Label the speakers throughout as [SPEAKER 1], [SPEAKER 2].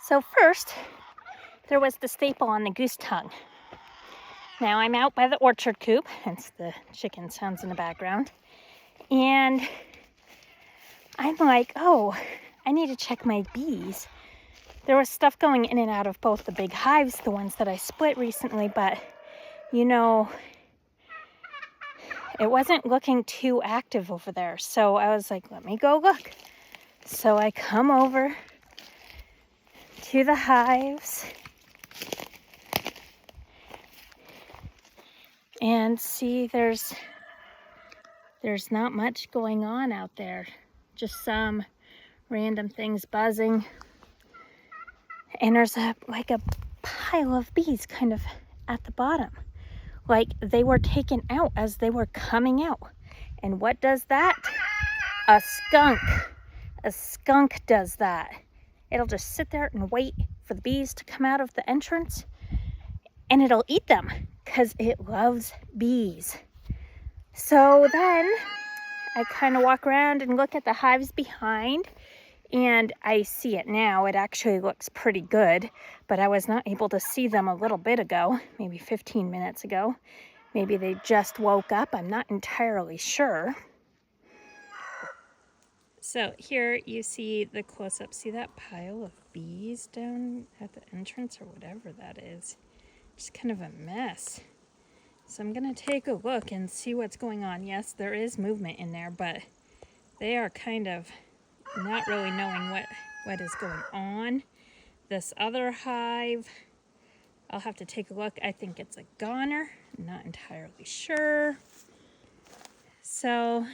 [SPEAKER 1] So first, there was the staple on the goose tongue. Now I'm out by the orchard coop, hence the chicken sounds in the background. And I'm like, oh, I need to check my bees. There was stuff going in and out of both the big hives, the ones that I split recently, but you know, it wasn't looking too active over there. So I was like, let me go look. So I come over to the hives and see there's not much going on out there. Just some random things buzzing. And there's a pile of bees kind of at the bottom. Like they were taken out as they were coming out. And what does that? A skunk. A skunk does that. It'll just sit there and wait for the bees to come out of the entrance, and it'll eat them because it loves bees. So then I kind of walk around and look at the hives behind, and I see it now. It actually looks pretty good, but I was not able to see them a little bit ago, maybe 15 minutes ago. Maybe they just woke up. I'm not entirely sure. So here you see the close-up. See that pile of bees down at the entrance or whatever that is? Just kind of a mess. So I'm going to take a look and see what's going on. Yes, there is movement in there, but they are kind of not really knowing what is going on. This other hive, I'll have to take a look. I think it's a goner. I'm not entirely sure. So,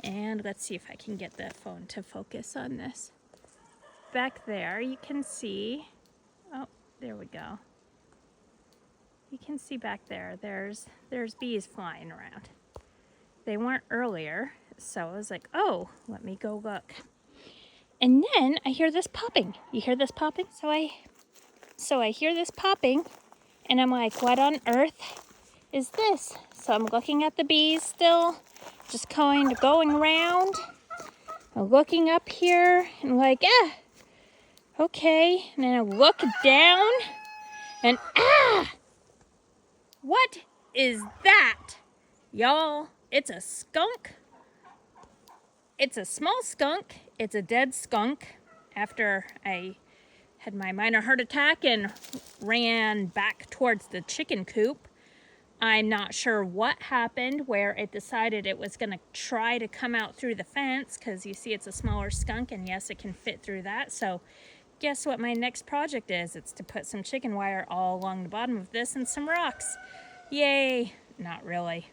[SPEAKER 1] and let's see if I can get the phone to focus on this. Back there, you can see, oh, there we go. You can see back there, there's bees flying around. They weren't earlier, so I was like, oh, let me go look. And then I hear this popping. You hear this popping? So I hear this popping, and I'm like, what on earth is this? So I'm looking at the bees still, just going around, looking up here, and like, okay. And then I look down, and what is that? Y'all, it's a skunk. It's a small skunk. It's a dead skunk after I had my minor heart attack and ran back towards the chicken coop. I'm not sure what happened where it decided it was going to try to come out through the fence, because you see it's a smaller skunk, and yes, it can fit through that. So guess what my next project is? It's to put some chicken wire all along the bottom of this and some rocks. Yay. Not really.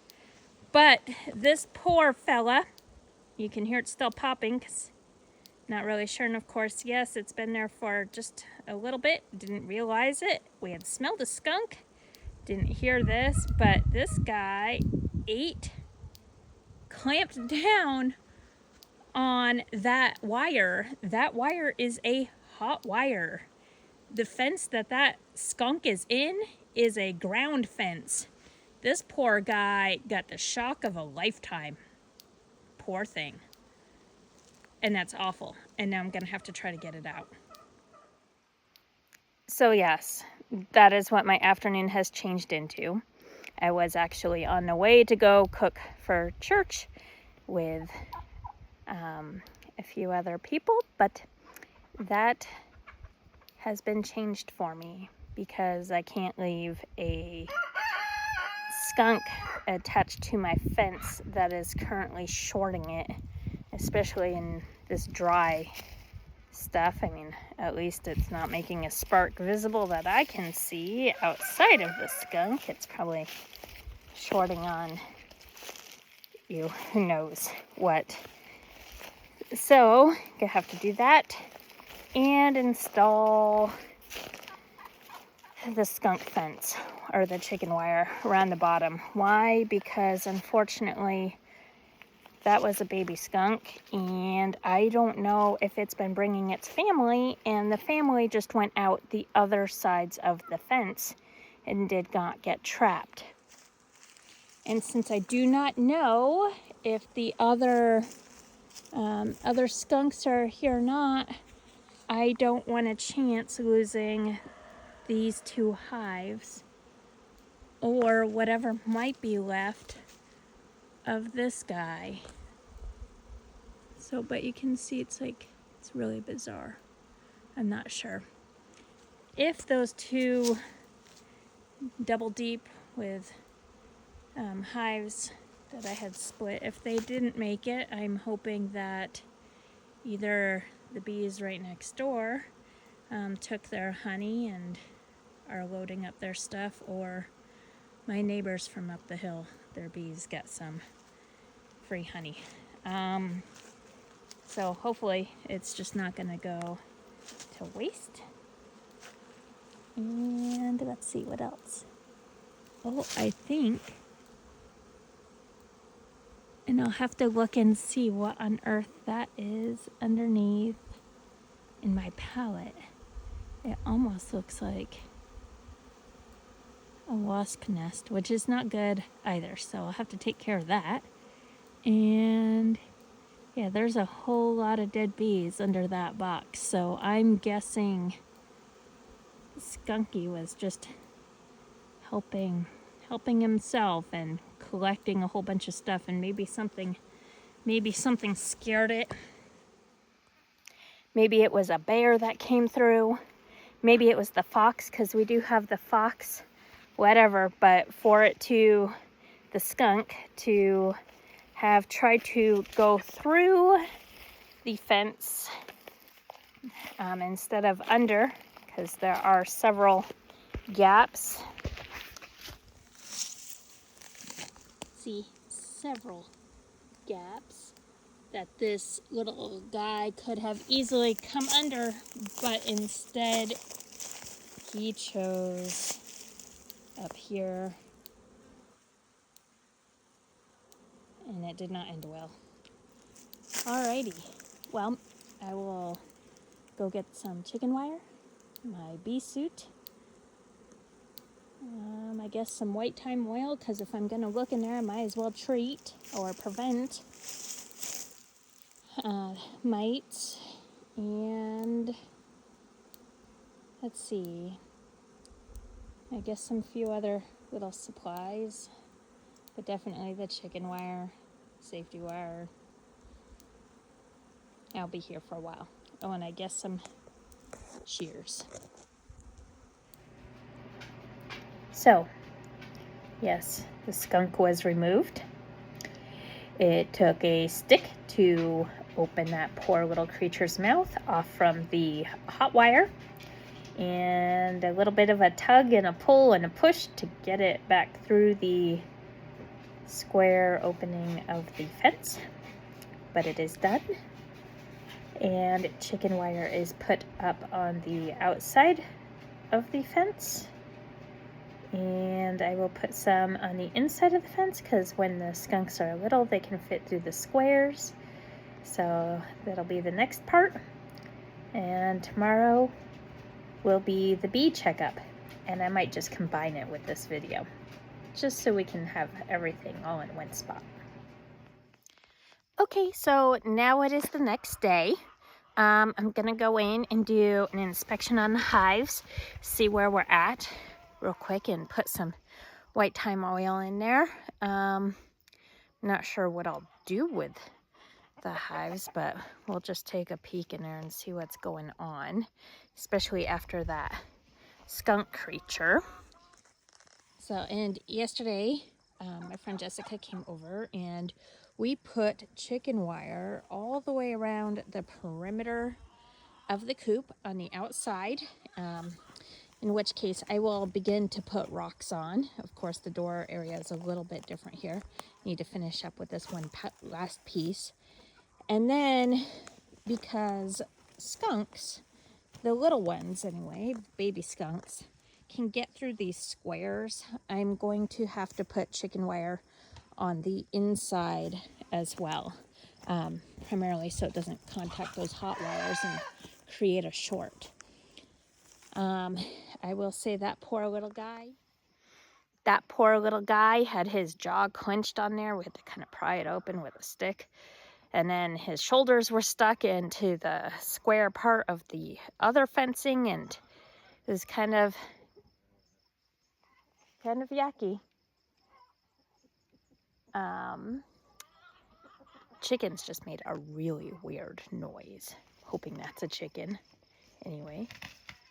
[SPEAKER 1] But this poor fella, you can hear it still popping, because not really sure. And of course, yes, it's been there for just a little bit. Didn't realize it. We had smelled a skunk. Didn't hear this, but this guy clamped down on that wire. That wire is a hot wire. The fence that skunk is in is a ground fence. This poor guy got the shock of a lifetime. Poor thing. And that's awful. And now I'm going to have to try to get it out. So yes, that is what my afternoon has changed into. I was actually on the way to go cook for church with a few other people, but that has been changed for me because I can't leave a skunk attached to my fence that is currently shorting it, especially in this dry stuff. I mean, at least it's not making a spark visible that I can see outside of the skunk. It's probably shorting on who knows what. So, gonna have to do that and install the skunk fence or the chicken wire around the bottom. Why? Because unfortunately that was a baby skunk, and I don't know if it's been bringing its family, and the family just went out the other sides of the fence and did not get trapped. And since I do not know if the other skunks are here or not, I don't want to chance losing these 2 hives or whatever might be left of this guy. So, but you can see it's really bizarre. I'm not sure. If those 2 double deep with hives that I had split, if they didn't make it, I'm hoping that either the bees right next door took their honey and are loading up their stuff, or my neighbors from up the hill, their bees got some free honey. So hopefully it's just not going to go to waste. And let's see what else. Oh, I think, and I'll have to look and see what on earth that is underneath in my palette. It almost looks like a wasp nest, which is not good either, so I'll have to take care of that. And yeah, there's a whole lot of dead bees under that box, so I'm guessing Skunky was just helping himself and collecting a whole bunch of stuff, and maybe something scared it. Maybe it was a bear that came through. Maybe it was the fox, because we do have the fox, whatever, but for the skunk to have tried to go through the fence instead of under, because there are several gaps. See, several gaps that this little guy could have easily come under, but instead he chose up here, and it did not end well. Alrighty, well, I will go get some chicken wire, my bee suit, I guess some white thyme oil, because if I'm going to look in there, I might as well treat or prevent mites. And let's see, I guess some few other little supplies, but definitely the chicken wire, safety wire. I'll be here for a while. Oh, and I guess some shears. So, yes, the skunk was removed. It took a stick to open that poor little creature's mouth off from the hot wire, and a little bit of a tug and a pull and a push to get it back through the square opening of the fence. But it is done, and chicken wire is put up on the outside of the fence, and I will put some on the inside of the fence, because when the skunks are little, they can fit through the squares. So that'll be the next part, and tomorrow will be the bee checkup, and I might just combine it with this video just so we can have everything all in one spot. Okay, so now it is the next day. I'm gonna go in and do an inspection on the hives, see where we're at real quick, and put some white thyme oil in there. Not sure what I'll do with the hives, but we'll just take a peek in there and see what's going on, especially after that skunk creature. So, and yesterday, my friend Jessica came over and we put chicken wire all the way around the perimeter of the coop on the outside, in which case I will begin to put rocks on. Of course, the door area is a little bit different here. Need to finish up with this one last piece. And then, because skunks, the little ones anyway, baby skunks, can get through these squares, I'm going to have to put chicken wire on the inside as well, primarily so it doesn't contact those hot wires and create a short. I will say that poor little guy had his jaw clenched on there. We had to kind of pry it open with a stick. And then his shoulders were stuck into the square part of the other fencing, and it was kind of yucky. Chickens just made a really weird noise. Hoping that's a chicken. Anyway,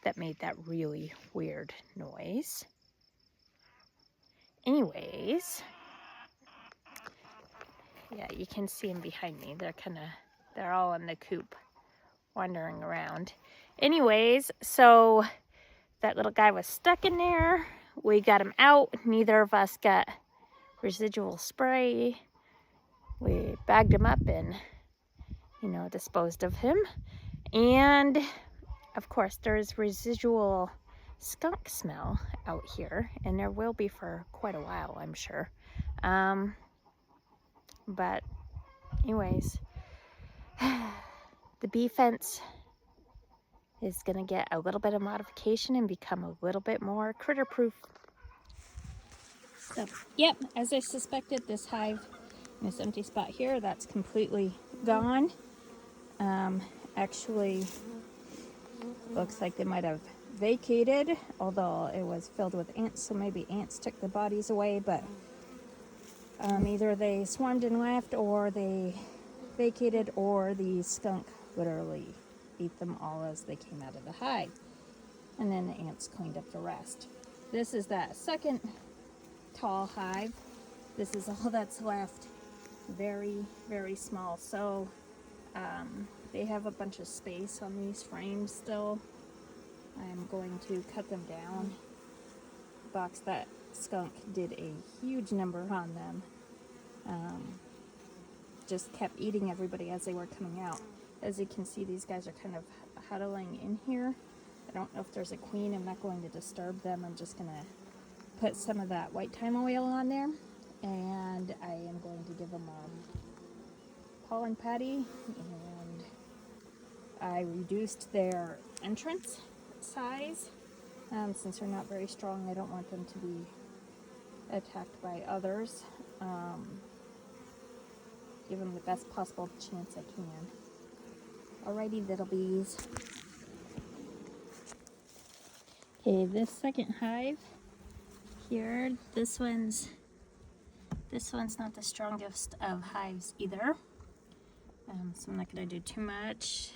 [SPEAKER 1] that made that really weird noise. Anyways, yeah, you can see them behind me. They're all in the coop, wandering around. Anyways, so that little guy was stuck in there. We got him out. Neither of us got residual spray. We bagged him up and, disposed of him. And of course, there's residual skunk smell out here, and there will be for quite a while, I'm sure. But anyways, the bee fence is gonna get a little bit of modification and become a little bit more critter proof. So, yep, as I suspected, this hive, this empty spot here, that's completely gone. Actually, looks like they might have vacated, although it was filled with ants, so maybe ants took the bodies away, but either they swarmed and left, or they vacated, or the skunk literally ate them all as they came out of the hive. And then the ants cleaned up the rest. This is that second tall hive. This is all that's left. Very, very small. So they have a bunch of space on these frames still. I'm going to cut them down. The box that skunk did a huge number on them. Just kept eating everybody as they were coming out. As you can see, these guys are kind of huddling in here. I don't know if there's a queen. I'm not going to disturb them. I'm just going to put some of that white thyme oil on there, and I am going to give them pollen patty, and I reduced their entrance size. Since they're not very strong, I don't want them to be attacked by others. Give them the best possible chance I can. Alrighty, little bees. Okay, this second hive here, this one's not the strongest of hives either. So I'm not gonna do too much.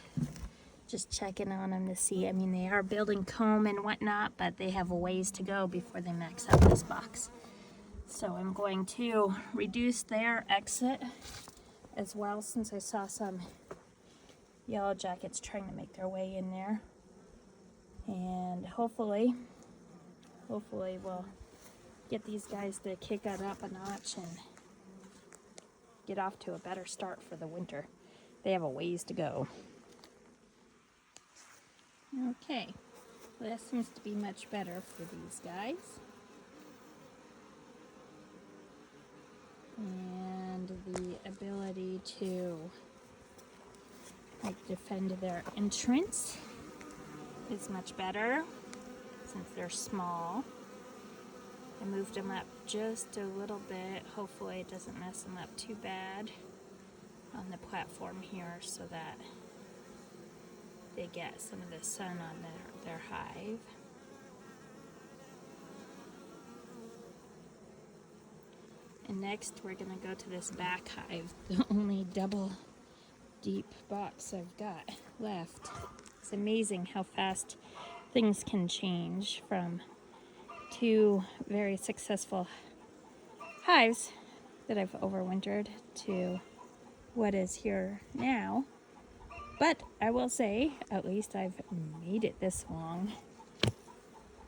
[SPEAKER 1] Just checking on them to see. I mean, they are building comb and whatnot, but they have a ways to go before they max out this box. So I'm going to reduce their exit as well, since I saw some yellow jackets trying to make their way in there. And hopefully we'll get these guys to kick it up a notch and get off to a better start for the winter. They have a ways to go. Okay, well, that seems to be much better for these guys. And the ability to defend their entrance is much better since they're small. I moved them up just a little bit. Hopefully it doesn't mess them up too bad on the platform here, so that they get some of the sun on their hive. And next we're gonna go to this back hive, the only double deep box I've got left. It's amazing how fast things can change from two very successful hives that I've overwintered to what is here now. But I will say, at least I've made it this long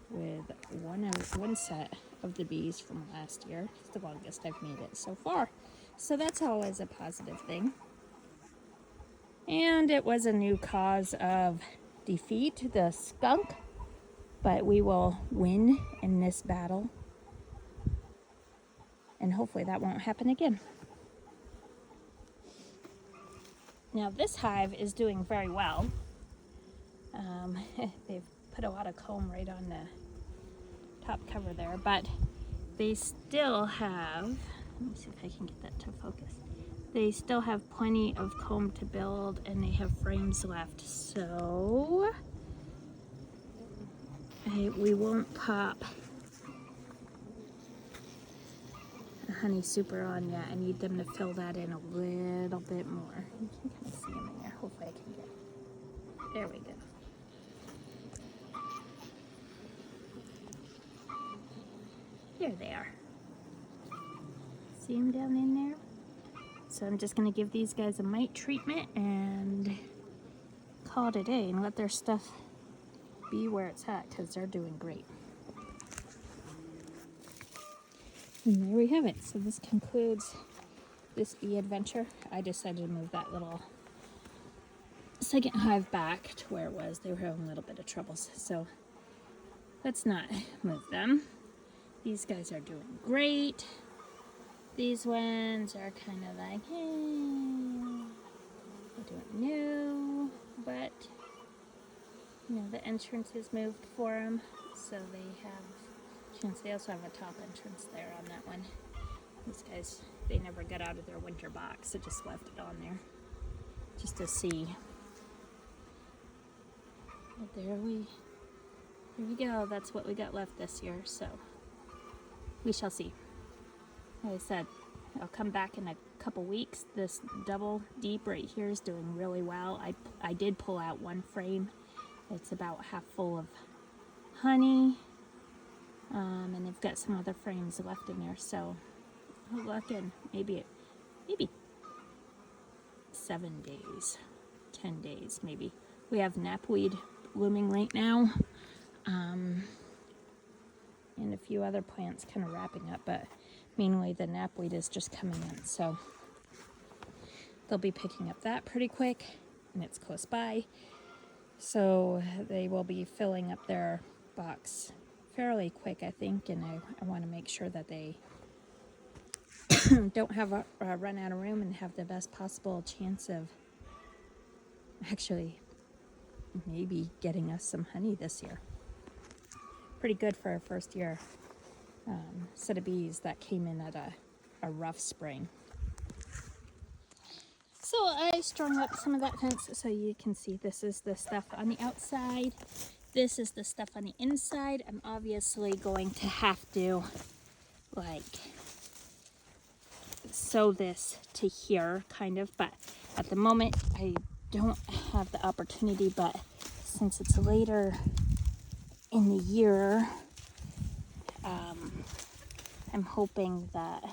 [SPEAKER 1] with one set of the bees from last year. It's the longest I've made it so far. So that's always a positive thing. And it was a new cause of defeat, the skunk, but we will win in this battle. And hopefully that won't happen again. Now this hive is doing very well. They've put a lot of comb right on the top cover there, but they still have, let me see if I can get that to focus. They still have plenty of comb to build and they have frames left, so we won't pop a honey super on yet. I need them to fill that in a little bit more. You can kind of see them in there. Hopefully I can get, there we go. There they are. See them down in there? So I'm just going to give these guys a mite treatment and call it a day and let their stuff be where it's at because they're doing great. And there we have it. So this concludes this bee adventure. I decided to move that little second hive back to where it was. They were having a little bit of troubles. So let's not move them. These guys are doing great. These ones are kind of like, hey, I don't know, but you know, the entrance is moved for them, so they have a chance. They also have a top entrance there on that one. These guys, they never got out of their winter box, so just left it on there just to see. But there we go. That's what we got left this year, so we shall see. Like I said, I'll come back in a couple weeks. This double deep right here is doing really well. I did pull out one frame. It's about half full of honey. And they've got some other frames left in there. So I'll look in maybe 7 days, 10 days maybe. We have knapweed blooming right now. And a few other plants kind of wrapping up, but meanwhile the knapweed is just coming in, so they'll be picking up that pretty quick, and it's close by, so they will be filling up their box fairly quick, I think, and I want to make sure that they don't have a run out of room and have the best possible chance of actually maybe getting us some honey this year. Pretty good for our first year set of bees that came in at a rough spring. So I strung up some of that fence so you can see this is the stuff on the outside. This is the stuff on the inside. I'm obviously going to have to like sew this to here kind of, but at the moment I don't have the opportunity, but since it's later in the year, I'm hoping that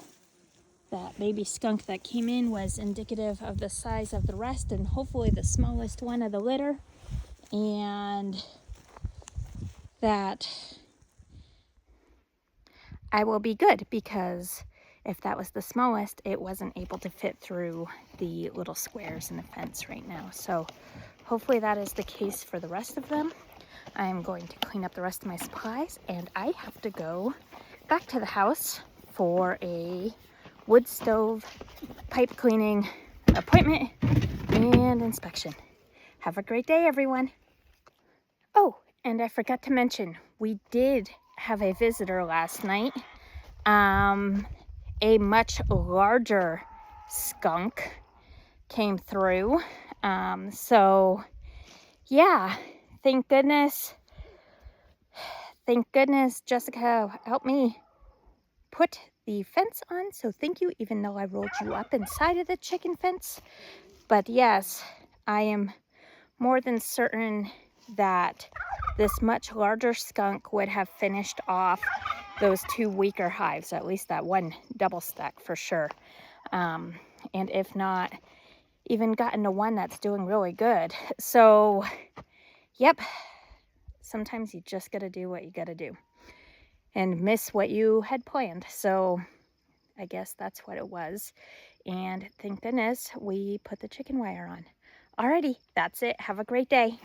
[SPEAKER 1] that baby skunk that came in was indicative of the size of the rest and hopefully the smallest one of the litter, and that I will be good, because if that was the smallest, it wasn't able to fit through the little squares in the fence right now. So hopefully that is the case for the rest of them. I'm going to clean up the rest of my supplies, and I have to go back to the house for a wood stove pipe cleaning appointment and inspection. Have a great day, everyone. Oh, and I forgot to mention, we did have a visitor last night. A much larger skunk came through. So yeah, thank goodness Jessica helped me put the fence on, so thank you, even though I rolled you up inside of the chicken fence. But yes, I am more than certain that this much larger skunk would have finished off those two weaker hives, at least that one double stack for sure. And if not, even gotten to one that's doing really good. So yep, sometimes you just gotta do what you gotta do and miss what you had planned. So I guess that's what it was. And thank goodness we put the chicken wire on. Alrighty, that's it. Have a great day.